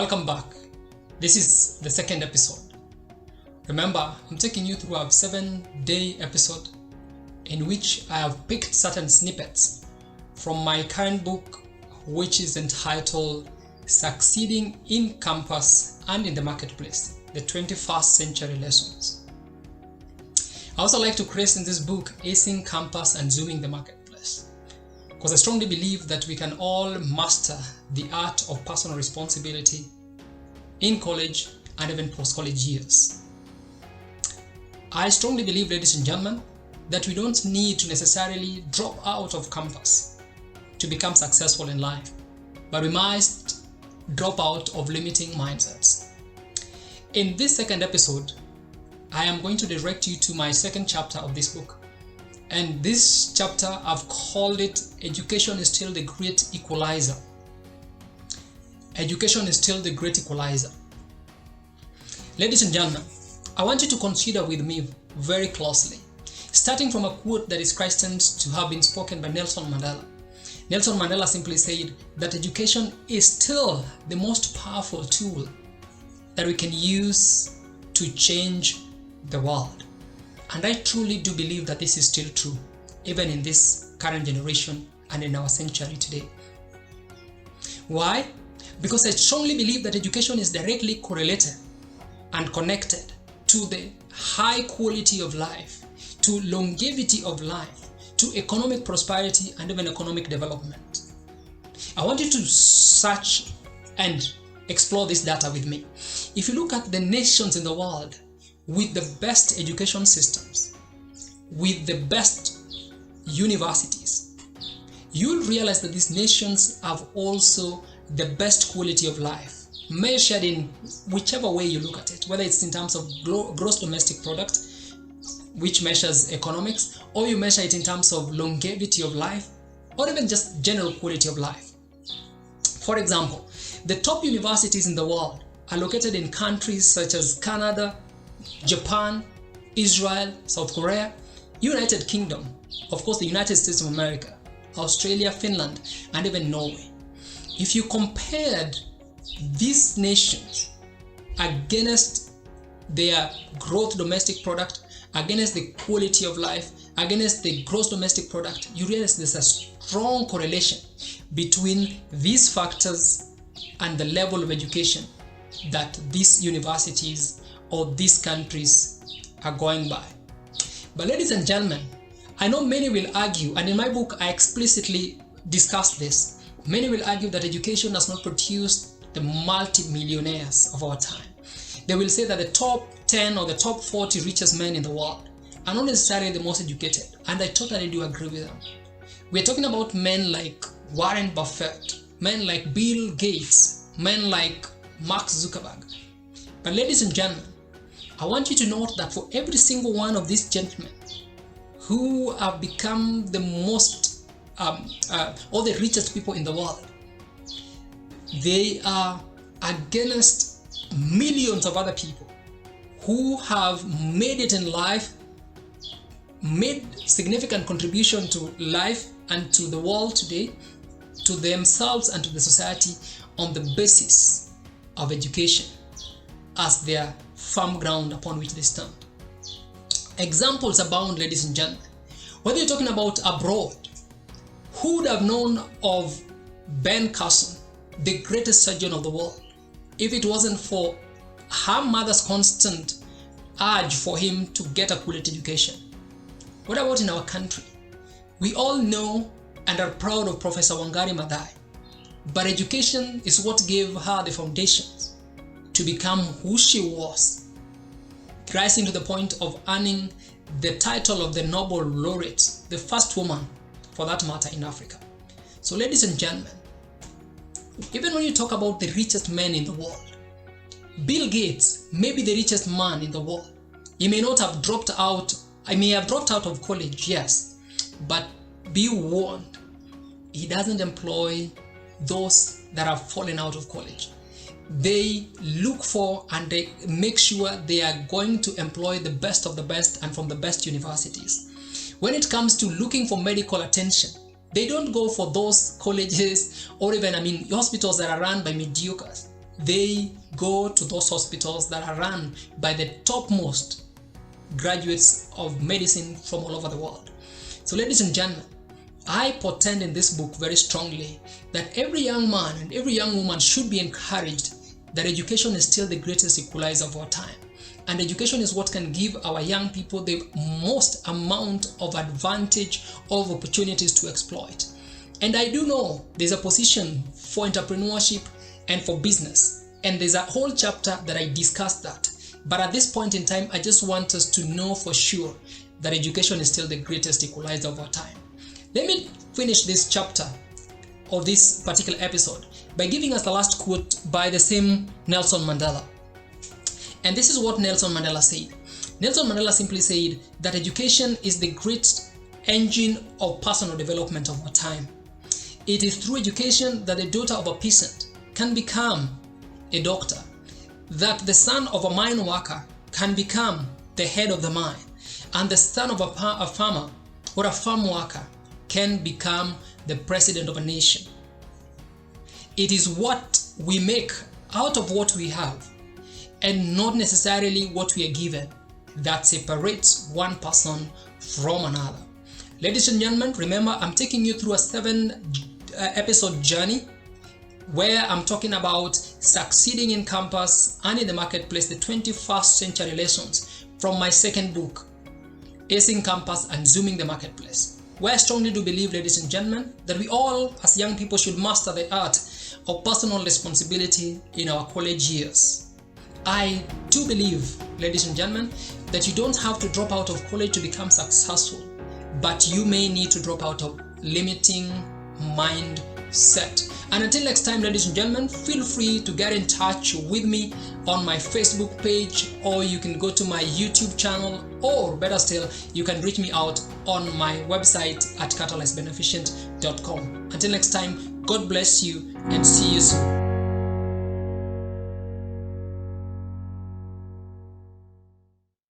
Welcome back. This is the second episode. Remember, I'm taking you through a 7-day episode in which I have picked certain snippets from my current book, which is entitled Succeeding in Campus and in the Marketplace, the 21st Century Lessons. I also like to create in this book Acing Campus and Zooming the Marketplace, because I strongly believe that we can all master the art of personal responsibility in college and even post-college years. I strongly believe, ladies and gentlemen, that we don't need to necessarily drop out of campus to become successful in life, but we must drop out of limiting mindsets. In this second episode, I am going to direct you to my second chapter of this book. And this chapter, I've called it Education is Still the Great Equalizer. Education is still the great equalizer. Ladies and gentlemen, I want you to consider with me very closely, starting from a quote that is christened to have been spoken by Nelson Mandela. Nelson Mandela simply said that education is still the most powerful tool that we can use to change the world. And I truly do believe that this is still true, even in this current generation and in our century today. Why? Because I strongly believe that education is directly correlated and connected to the high quality of life, to longevity of life, to economic prosperity and even economic development. I want you to search and explore this data with me. If you look at the nations in the world with the best education systems, with the best universities, you'll realize that these nations have also the best quality of life, measured in whichever way you look at it, whether it's in terms of gross domestic product, which measures economics, or you measure it in terms of longevity of life, or even just general quality of life. For example, the top universities in the world are located in countries such as Canada, Japan, Israel, South Korea, United Kingdom, of course the United States of America, Australia, Finland, and even Norway. If you compared these nations against their gross domestic product, against the quality of life, against the gross domestic product, you realize there's a strong correlation between these factors and the level of education that these universities or these countries are going by. But ladies and gentlemen, I know many will argue, and in my book I explicitly discuss this. Many will argue that education has not produced the multi-millionaires of our time. They will say that the top 10 or the top 40 richest men in the world are not necessarily the most educated, and I totally do agree with them. We're talking about men like Warren Buffett, men like Bill Gates, men like Mark Zuckerberg. But ladies and gentlemen, I want you to note that for every single one of these gentlemen who have become the most or the richest people in the world, they are against millions of other people who have made it in life, made significant contribution to life and to the world today, to themselves and to the society on the basis of education as their firm ground upon which they stand. Examples abound, ladies and gentlemen. Whether you're talking about abroad, who would have known of Ben Carson, the greatest surgeon of the world, if it wasn't for her mother's constant urge for him to get a quality education? What about in our country? We all know and are proud of Professor Wangari Maathai, but education is what gave her the foundations to become who she was, rising to the point of earning the title of the Nobel laureate, the first woman for that matter in Africa. So ladies and gentlemen, even when you talk about the richest men in the world, Bill Gates may be the richest man in the world. He may not have dropped out, I may have dropped out of college, yes, but be warned, he doesn't employ those that have fallen out of college. They look for and they make sure they are going to employ the best of the best and from the best universities. When it comes to looking for medical attention, they don't go for those colleges or even, hospitals that are run by mediocres. they go to those hospitals that are run by the topmost graduates of medicine from all over the world. So ladies and gentlemen, I portend in this book very strongly that every young man and every young woman should be encouraged that education is still the greatest equalizer of our time. And education is what can give our young people the most amount of advantage of opportunities to exploit. And I do know there's a position for entrepreneurship and for business. And there's a whole chapter that I discussed that. But at this point in time, I just want us to know for sure that education is still the greatest equalizer of our time. Let me finish this chapter or this particular episode by giving us the last quote by the same Nelson Mandela. And this is what Nelson Mandela said. Nelson Mandela simply said that education is the great engine of personal development of our time. It is through education that the daughter of a peasant can become a doctor, that the son of a mine worker can become the head of the mine, and the son of a farmer or a farm worker can become the president of a nation. It is what we make out of what we have, and not necessarily what we are given, that separates one person from another. Ladies and gentlemen, remember I'm taking you through a 7-episode journey where I'm talking about succeeding in campus and in the marketplace, the 21st century lessons from my second book, Acing Campus and Zooming the Marketplace, where I strongly do believe, ladies and gentlemen, that we all as young people should master the art of personal responsibility in our college years. I do believe, ladies and gentlemen, that you don't have to drop out of college to become successful, but you may need to drop out of limiting mindset. And until next time, ladies and gentlemen, feel free to get in touch with me on my Facebook page, or you can go to my YouTube channel, or better still, you can reach me out on my website at catalystbeneficent.com. Until next time, God bless you and see you soon.